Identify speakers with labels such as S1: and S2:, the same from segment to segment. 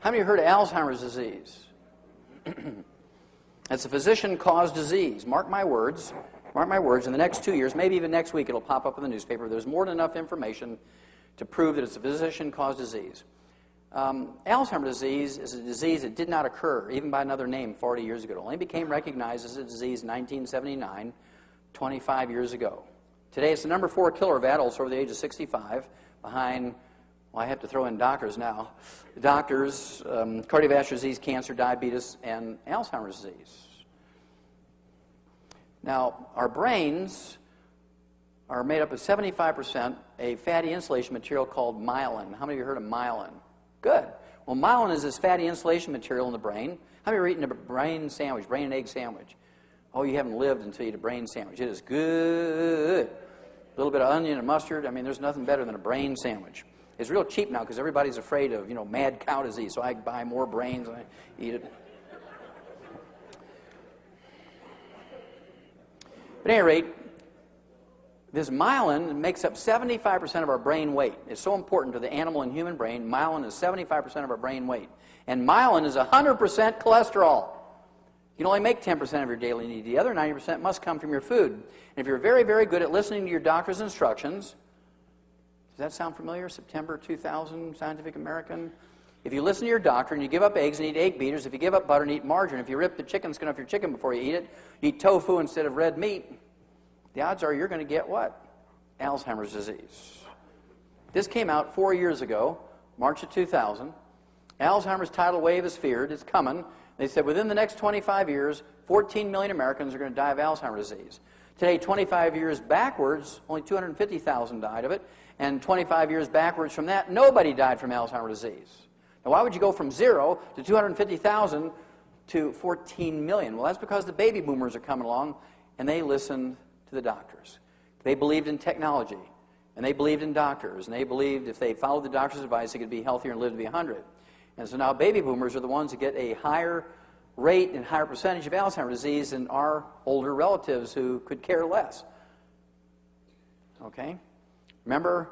S1: How many of you heard of Alzheimer's disease? It's a physician-caused disease. Mark my words. Mark my words. In the next 2 years, maybe even next week, it'll pop up in the newspaper. There's more than enough information to prove that it's a physician-caused disease. Alzheimer's disease is a disease that did not occur, even by another name, 40 years ago. It only became recognized as a disease in 1979, 25 years ago. Today, it's the number 4 killer of adults over the age of 65, behind, well, I have to throw in doctors now. Doctors, cardiovascular disease, cancer, diabetes, and Alzheimer's disease. Now, our brains are made up of 75% a fatty insulation material called myelin. How many of you heard of myelin? Good. Well, myelin is this fatty insulation material in the brain. How many of you are eating a brain sandwich, brain and egg sandwich? Oh, you haven't lived until you eat a brain sandwich. It is good. A little bit of onion and mustard. I mean, there's nothing better than a brain sandwich. It's real cheap now because everybody's afraid of, mad cow disease, so I buy more brains and I eat it. But at any rate, this myelin makes up 75% of our brain weight. It's so important to the animal and human brain. Myelin is 75% of our brain weight. And myelin is 100% cholesterol. You can only make 10% of your daily need. The other 90% must come from your food. And if you're very, very good at listening to your doctor's instructions, does that sound familiar? September 2000, Scientific American. If you listen to your doctor and you give up eggs and eat egg beaters, if you give up butter and eat margarine, if you rip the chicken skin off your chicken before you eat it, you eat tofu instead of red meat, the odds are you're going to get what? Alzheimer's disease. This came out 4 years ago, March of 2000. Alzheimer's tidal wave is feared. It's coming. They said within the next 25 years, 14 million Americans are going to die of Alzheimer's disease. Today, 25 years backwards, only 250,000 died of it. And 25 years backwards from that, nobody died from Alzheimer's disease. Now, why would you go from 0 to 250,000 to 14 million? Well, that's because the baby boomers are coming along, and they listened to the doctors. They believed in technology, and they believed in doctors, and they believed if they followed the doctor's advice, they could be healthier and live to be 100. And so now baby boomers are the ones that get a higher rate and higher percentage of Alzheimer's disease than our older relatives who could care less. Okay? Remember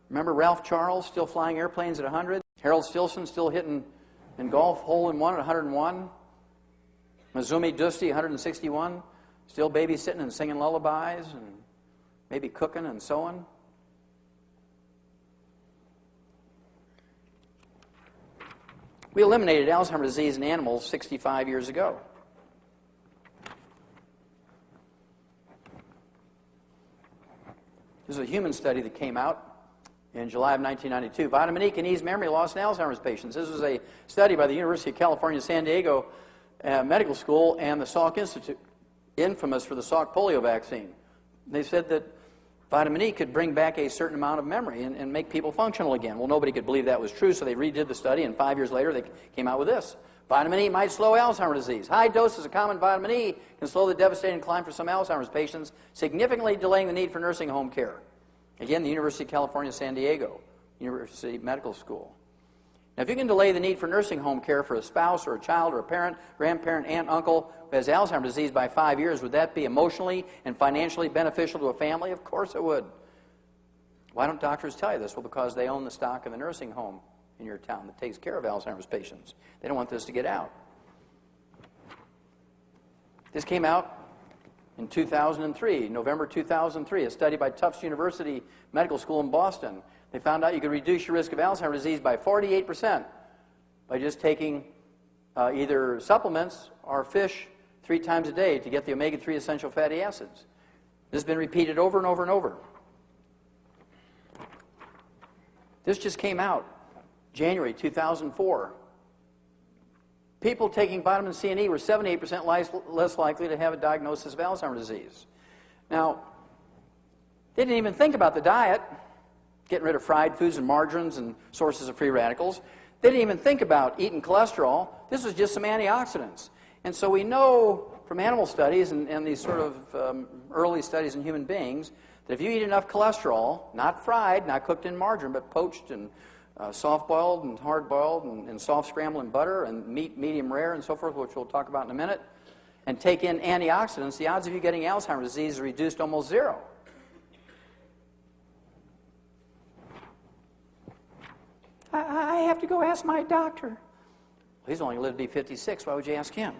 S1: Ralph Charles still flying airplanes at 100? Harold Stilson still hitting in golf hole-in-one at 101? Mazumi Dusti, 161? Still babysitting and singing lullabies and maybe cooking and sewing? We eliminated Alzheimer's disease in animals 65 years ago. This is a human study that came out in July of 1992. Vitamin E can ease memory loss in Alzheimer's patients. This was a study by the University of California, San Diego Medical School and the Salk Institute, infamous for the Salk polio vaccine. They said that vitamin E could bring back a certain amount of memory and make people functional again. Well, nobody could believe that was true, so they redid the study, and 5 years later they came out with this. Vitamin E might slow Alzheimer's disease. High doses of common vitamin E can slow the devastating decline for some Alzheimer's patients, significantly delaying the need for nursing home care. Again, the University of California, San Diego, University Medical School. Now, if you can delay the need for nursing home care for a spouse or a child or a parent, grandparent, aunt, uncle who has Alzheimer's disease by 5 years, would that be emotionally and financially beneficial to a family? Of course it would. Why don't doctors tell you this? Well, because they own the stock of the nursing home in your town that takes care of Alzheimer's patients. They don't want this to get out. This came out in 2003, November 2003, a study by Tufts University Medical School in Boston. They found out you could reduce your risk of Alzheimer's disease by 48% by just taking either supplements or fish 3 times a day to get the omega-3 essential fatty acids. This has been repeated over and over and over. This just came out January 2004. People taking vitamin C and E were 78% less likely to have a diagnosis of Alzheimer's disease. Now, they didn't even think about the diet, getting rid of fried foods and margarines and sources of free radicals. They didn't even think about eating cholesterol. This was just some antioxidants. And so we know from animal studies and these sort of early studies in human beings that if you eat enough cholesterol, not fried, not cooked in margarine, but poached and soft-boiled and hard-boiled and soft scrambled in butter and meat medium rare and so forth, which we'll talk about in a minute, and take in antioxidants, the odds of you getting Alzheimer's disease are reduced almost 0. I have to go ask my doctor. He's only going to live to be 56. Why would you ask him?